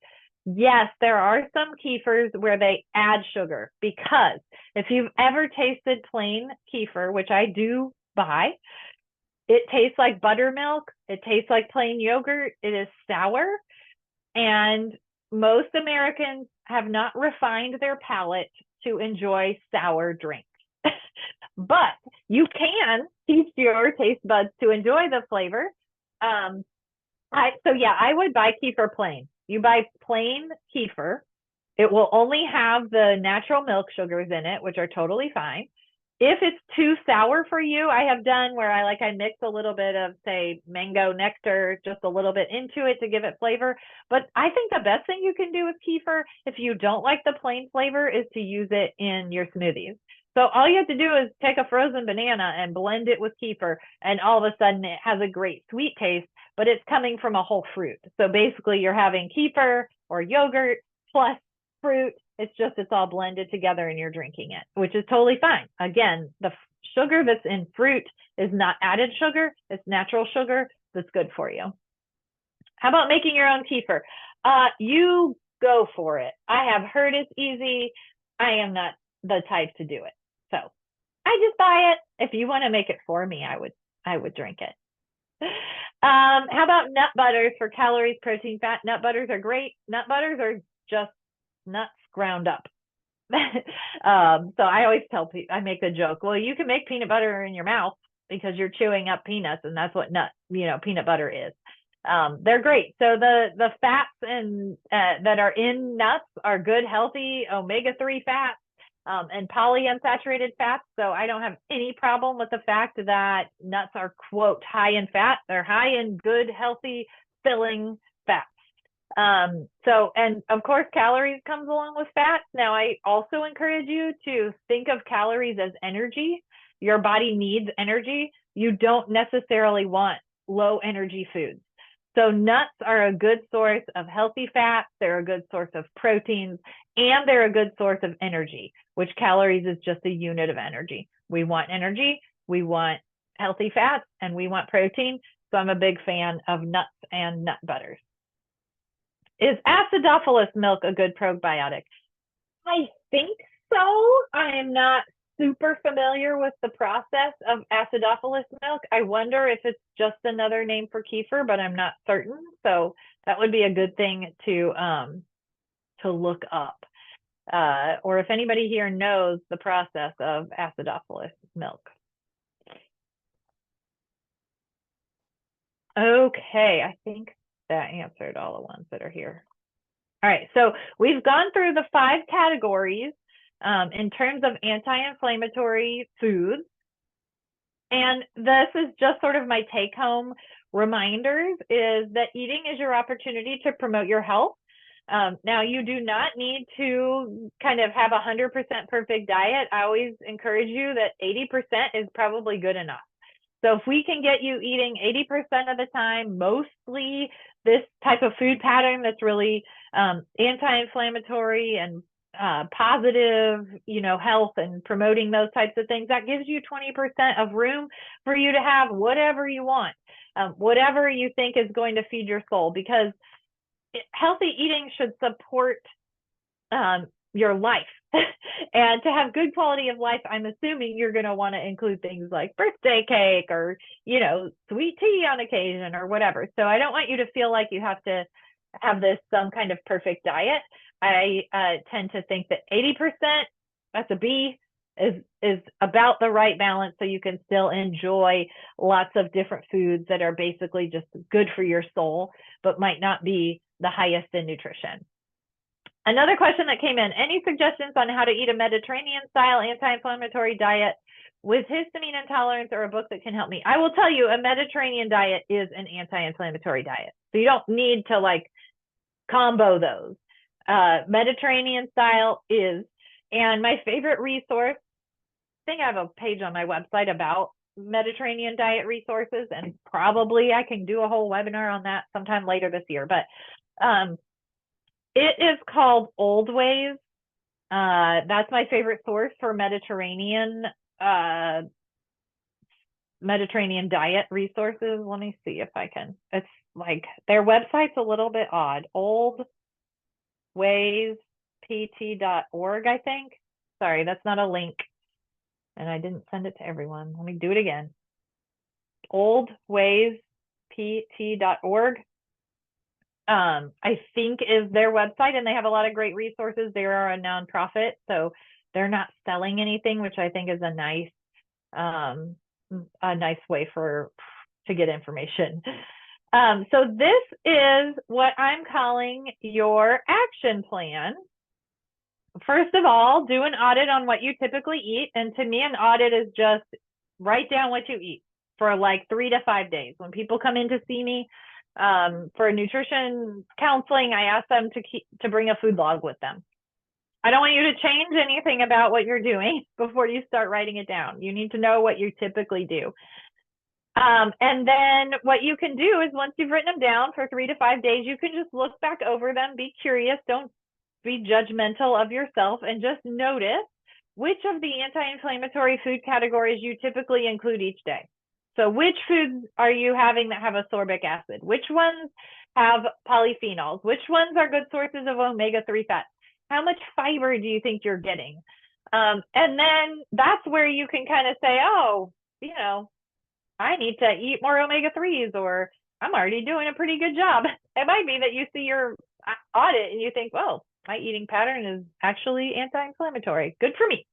Yes, there are some kefirs where they add sugar, because if you've ever tasted plain kefir, which I do buy, it tastes like buttermilk. It tastes like plain yogurt. It is sour. And most Americans have not refined their palate to enjoy sour drinks. But you can teach your taste buds to enjoy the flavor. I would buy kefir plain. You buy plain kefir. It will only have the natural milk sugars in it, which are totally fine. If it's too sour for you, I have done where I mix a little bit of, say, mango nectar, just a little bit into it to give it flavor. But I think the best thing you can do with kefir, if you don't like the plain flavor, is to use it in your smoothies. So all you have to do is take a frozen banana and blend it with kefir, and all of a sudden it has a great sweet taste, but it's coming from a whole fruit. So basically you're having kefir or yogurt plus fruit. It's all blended together and you're drinking it, which is totally fine. Again, the sugar that's in fruit is not added sugar. It's natural sugar that's good for you. How about making your own kefir? You go for it. I have heard it's easy. I am not the type to do it. So I just buy it. If you want to make it for me, I would drink it. How about nut butters for calories, protein, fat? Nut butters are great. Nut butters are just nuts ground up. So I always tell people, I make the joke, well, you can make peanut butter in your mouth because you're chewing up peanuts, and that's what peanut butter is. They're great. So the fats that are in nuts are good, healthy omega-3 fats and polyunsaturated fats. So I don't have any problem with the fact that nuts are, quote, high in fat. They're high in good, healthy, filling fats. So, and of course, calories comes along with fats. Now, I also encourage you to think of calories as energy. Your body needs energy. You don't necessarily want low energy foods. So nuts are a good source of healthy fats. They're a good source of proteins, and they're a good source of energy, which calories is just a unit of energy. We want energy, we want healthy fats, and we want protein. So I'm a big fan of nuts and nut butters. Is acidophilus milk a good probiotic? I think so. I am not super familiar with the process of acidophilus milk. I wonder if it's just another name for kefir, but I'm not certain. So that would be a good thing to look up. Or if anybody here knows the process of acidophilus milk. Okay, I think that answered all the ones that are here. All right, so we've gone through the 5 categories in terms of anti-inflammatory foods. And this is just sort of my take-home reminders, is that eating is your opportunity to promote your health. Now, you do not need to kind of have a 100% perfect diet. I always encourage you that 80% is probably good enough. So if we can get you eating 80% of the time, mostly this type of food pattern that's really anti-inflammatory and positive, health and promoting those types of things, that gives you 20% of room for you to have whatever you want, whatever you think is going to feed your soul, because healthy eating should support your life. And to have good quality of life, I'm assuming you're going to want to include things like birthday cake or, sweet tea on occasion or whatever. So I don't want you to feel like you have to have some kind of perfect diet. I tend to think that 80%, that's a B, is about the right balance, so you can still enjoy lots of different foods that are basically just good for your soul, but might not be the highest in nutrition. Another question that came in: any suggestions on how to eat a Mediterranean style anti-inflammatory diet with histamine intolerance, or a book that can help me? I will tell you, a Mediterranean diet is an anti-inflammatory diet. So you don't need to combo those. Mediterranean style is, and my favorite resource, I think I have a page on my website about Mediterranean diet resources, and probably I can do a whole webinar on that sometime later this year, but it is called Old Ways. That's my favorite source for Mediterranean diet resources. Let me see if I can. It's their website's a little bit odd. oldwayspt.org, I think. Sorry, that's not a link, and I didn't send it to everyone. Let me do it again. oldwayspt.org. I think is their website, and they have a lot of great resources. They are a nonprofit, so they're not selling anything, which I think is a nice way to get information. So this is what I'm calling your action plan. First of all, do an audit on what you typically eat. And to me, an audit is just write down what you eat for 3 to 5 days. When people come in to see me for nutrition counseling, I ask them to bring a food log with them. I don't want you to change anything about what you're doing before you start writing it down. You need to know what you typically do. And then what you can do is, once you've written them down for 3 to 5 days, you can just look back over them, be curious, don't be judgmental of yourself, and just notice which of the anti-inflammatory food categories you typically include each day. So which foods are you having that have ascorbic acid? Which ones have polyphenols? Which ones are good sources of omega-3 fats? How much fiber do you think you're getting? And then that's where you can kind of say, oh, I need to eat more omega-3s, or I'm already doing a pretty good job. It might be that you see your audit and you think, well, my eating pattern is actually anti-inflammatory. Good for me.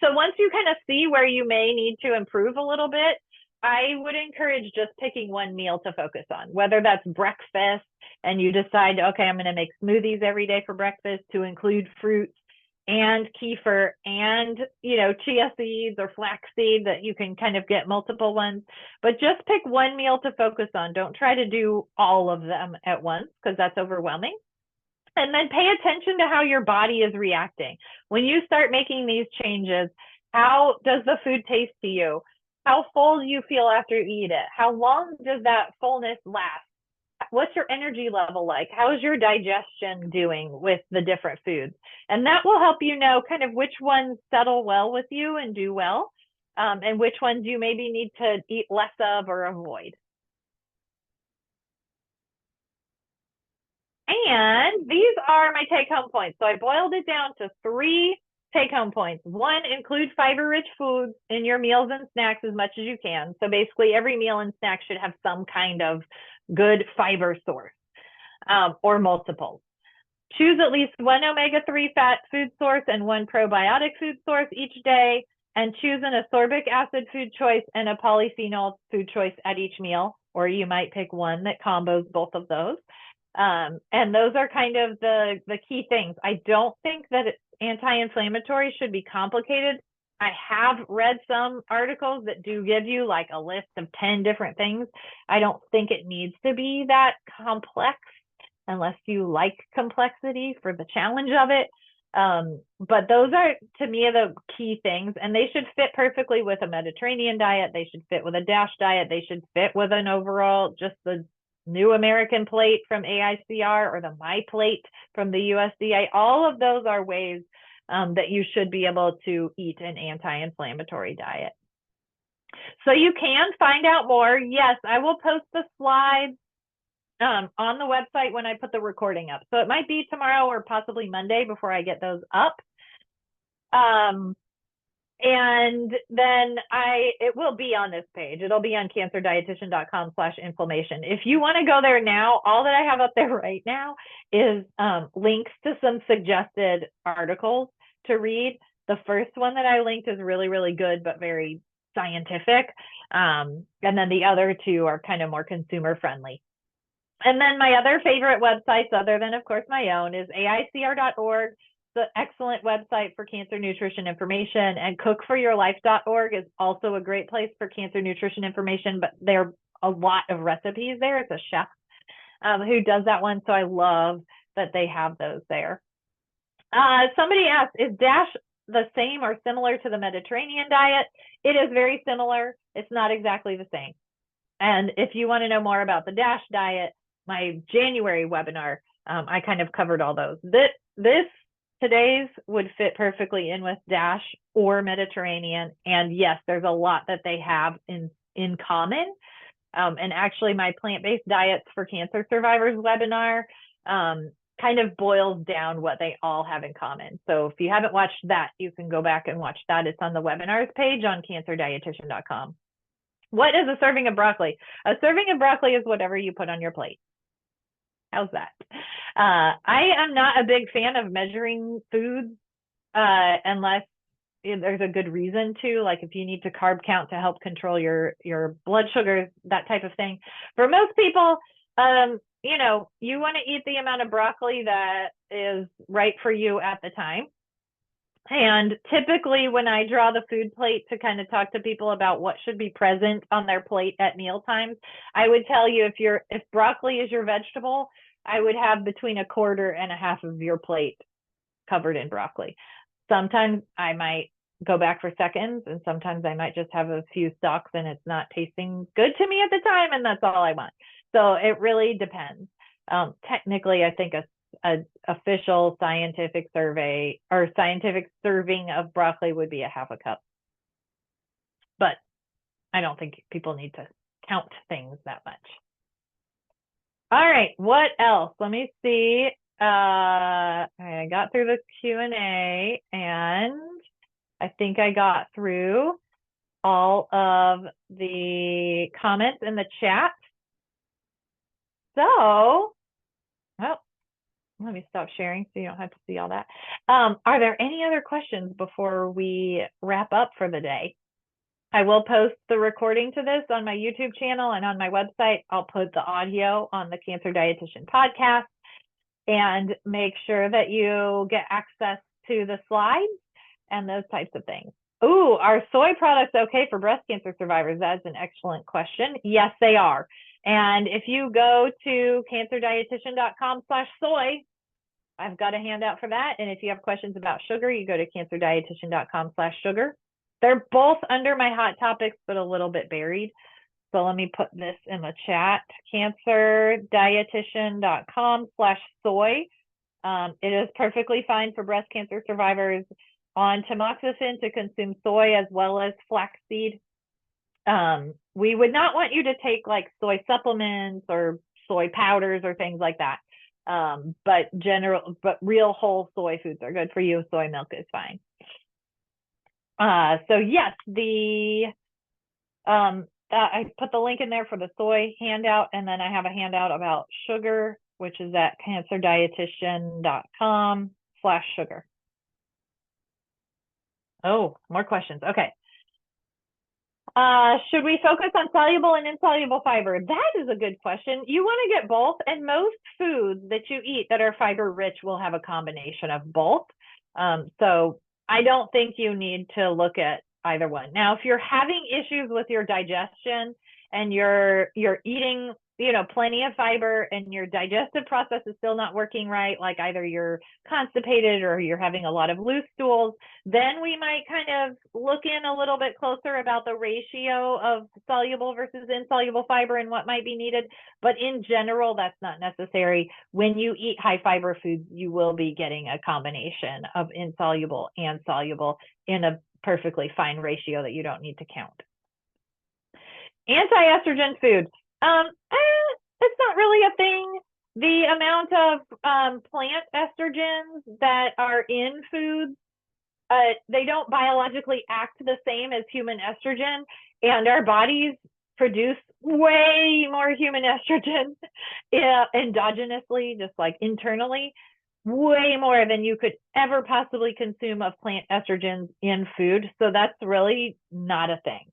So once you kind of see where you may need to improve a little bit, I would encourage just picking one meal to focus on, whether that's breakfast and you decide, okay, I'm going to make smoothies every day for breakfast to include fruits and kefir and, chia seeds or flax seed, that you can kind of get multiple ones, but just pick one meal to focus on. Don't try to do all of them at once because that's overwhelming. And then pay attention to how your body is reacting. When you start making these changes, how does the food taste to you? How full do you feel after you eat it? How long does that fullness last? What's your energy level like? How is your digestion doing with the different foods? And that will help you know kind of which ones settle well with you and do well, and which ones you maybe need to eat less of or avoid. And these are my take-home points. So I boiled it down to 3 take-home points. 1, include fiber-rich foods in your meals and snacks as much as you can. So basically every meal and snack should have some kind of good fiber source, or multiples. Choose at least 1 omega-3 fat food source and 1 probiotic food source each day, and choose an ascorbic acid food choice and a polyphenol food choice at each meal, or you might pick one that combos both of those. And those are kind of the key things. I don't think that anti-inflammatory should be complicated. I have read some articles that do give you like a list of 10 different things. I don't think it needs to be that complex unless you like complexity for the challenge of it. But those are, to me, the key things, and they should fit perfectly with a Mediterranean diet. They should fit with a DASH diet. They should fit with an overall, just the New American Plate from AICR or the My Plate from the USDA. All of those are ways that you should be able to eat an anti-inflammatory diet. So you can find out more. Yes, I will post the slides on the website when I put the recording up. So it might be tomorrow or possibly Monday before I get those up. And then it will be on this page. It'll be on cancerdietitian.com/inflammation. If you want to go there now, all that I have up there right now is links to some suggested articles to read. The first one that I linked is really, really good, but very scientific. And then the other 2 are kind of more consumer friendly. And then my other favorite websites, other than, of course, my own, is aicr.org. It's an excellent website for cancer nutrition information, and cookforyourlife.org is also a great place for cancer nutrition information, but there are a lot of recipes there. It's a chef who does that one, so I love that they have those there. Somebody asked, is DASH the same or similar to the Mediterranean diet? It is very similar. It's not exactly the same. And if you want to know more about the DASH diet, my January webinar, I kind of covered all those. Today's would fit perfectly in with DASH or Mediterranean. And yes, there's a lot that they have in common. And actually my plant-based diets for cancer survivors webinar kind of boils down what they all have in common. So if you haven't watched that, you can go back and watch that. It's on the webinars page on cancerdietitian.com. What is a serving of broccoli? A serving of broccoli is whatever you put on your plate. How's that? I am not a big fan of measuring foods unless there's a good reason to, like if you need to carb count to help control your blood sugars, that type of thing. For most people, you want to eat the amount of broccoli that is right for you at the time. And typically when I draw the food plate to kind of talk to people about what should be present on their plate at meal times, I would tell you if broccoli is your vegetable, I would have between 1/4 and 1/2 of your plate covered in broccoli. Sometimes I might go back for seconds, and sometimes I might just have a few stalks and it's not tasting good to me at the time, and that's all I want. So it really depends. Technically, I think a official scientific survey or scientific serving of broccoli would be 1/2 cup. But I don't think people need to count things that much. All right, what else? Let me see. I got through the Q&A, and I think I got through all of the comments in the chat. So, well, let me stop sharing so you don't have to see all that. Are there any other questions before we wrap up for the day? I will post the recording to this on my YouTube channel and on my website. I'll put the audio on the Cancer Dietitian podcast, and make sure that you get access to the slides and those types of things. Ooh, are soy products okay for breast cancer survivors? That's an excellent question. Yes, they are. And if you go to cancerdietitian.com/soy, I've got a handout for that. And if you have questions about sugar, you go to cancerdietitian.com/sugar. They're both under my hot topics, but a little bit buried. So let me put this in the chat, cancerdietitian.com/soy. It is perfectly fine for breast cancer survivors on tamoxifen to consume soy as well as flaxseed. We would not want you to take like soy supplements or soy powders or things like that. But real whole soy foods are good for you. Soy milk is fine. So yes, I put the link in there for the soy handout, and then I have a handout about sugar, which is at cancerdietitian.com/sugar. Oh, more questions. Okay. Should we focus on soluble and insoluble fiber? That is a good question. You want to get both, and most foods that you eat that are fiber rich will have a combination of both. So I don't think you need to look at either one. Now, if you're having issues with your digestion and you're eating, plenty of fiber and your digestive process is still not working right, like either you're constipated or you're having a lot of loose stools, then we might kind of look in a little bit closer about the ratio of soluble versus insoluble fiber and what might be needed. But in general, that's not necessary. When you eat high fiber foods, you will be getting a combination of insoluble and soluble in a perfectly fine ratio that you don't need to count. Anti-estrogen food. It's not really a thing. The amount of plant estrogens that are in foods, they don't biologically act the same as human estrogen, and our bodies produce way more human estrogen endogenously, just like internally, way more than you could ever possibly consume of plant estrogens in food. So that's really not a thing.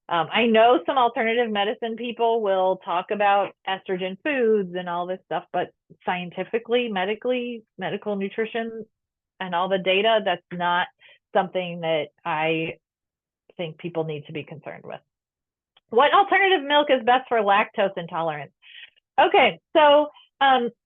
I know some alternative medicine people will talk about estrogen foods and all this stuff, but scientifically, medical nutrition and all the data, that's not something that I think people need to be concerned with. What alternative milk is best for lactose intolerance? Okay, so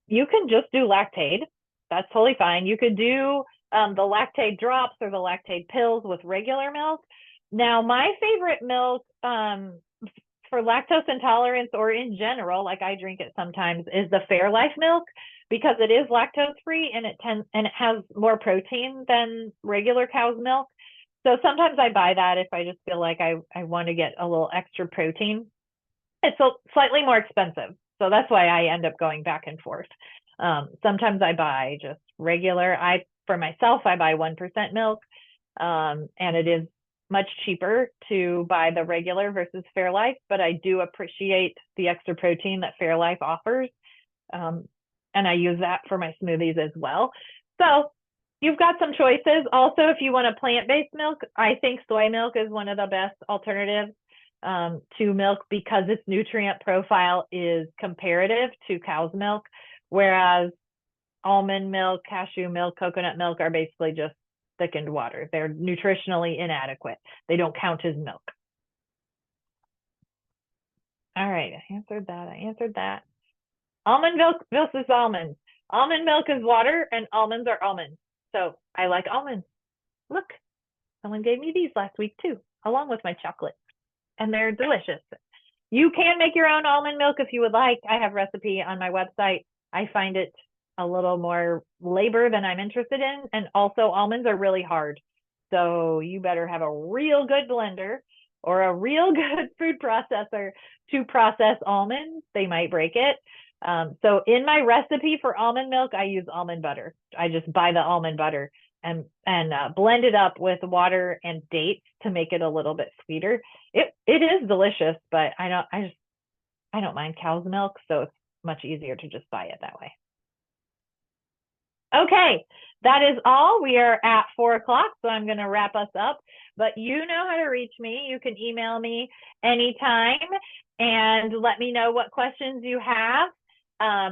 you can just do Lactaid. That's totally fine. You could do the Lactaid drops or the Lactaid pills with regular milk. Now, my favorite milk for lactose intolerance or in general, like I drink it sometimes, is the Fairlife milk because it is lactose free and it has more protein than regular cow's milk. So sometimes I buy that if I just feel like I want to get a little extra protein. It's slightly more expensive, so that's why I end up going back and forth. Sometimes I buy just regular. For myself, I buy 1% milk, and it is much cheaper to buy the regular versus Fairlife, but I do appreciate the extra protein that Fairlife offers. And I use that for my smoothies as well. So you've got some choices. Also, if you want a plant-based milk, I think soy milk is one of the best alternatives to milk because its nutrient profile is comparative to cow's milk, whereas almond milk, cashew milk, coconut milk are basically just thickened water. They're nutritionally inadequate. They don't count as milk. All right, I answered that. Almond milk versus almonds. Almond milk is water and almonds are almonds. So I like almonds. Look, someone gave me these last week too, along with my chocolate, and they're delicious. You can make your own almond milk if you would like. I have a recipe on my website. I find it a little more labor than I'm interested in. And also almonds are really hard. So you better have a real good blender or a real good food processor to process almonds. They might break it. So in my recipe for almond milk, I use almond butter. I just buy the almond butter and blend it up with water and dates to make it a little bit sweeter. It is delicious, but I don't mind cow's milk, so it's much easier to just buy it that way. Okay, that is all. We are at 4 o'clock, so I'm going to wrap us up. But you know how to reach me. You can email me anytime and let me know what questions you have.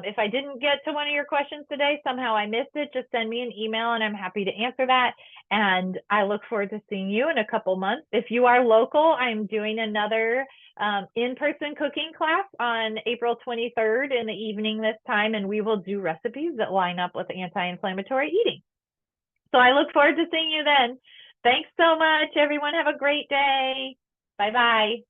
If I didn't get to one of your questions today, somehow I missed it, just send me an email and I'm happy to answer that. And I look forward to seeing you in a couple months. If you are local, I'm doing another in-person cooking class on April 23rd in the evening this time, and we will do recipes that line up with anti-inflammatory eating. So I look forward to seeing you then. Thanks so much, everyone. Have a great day. Bye-bye.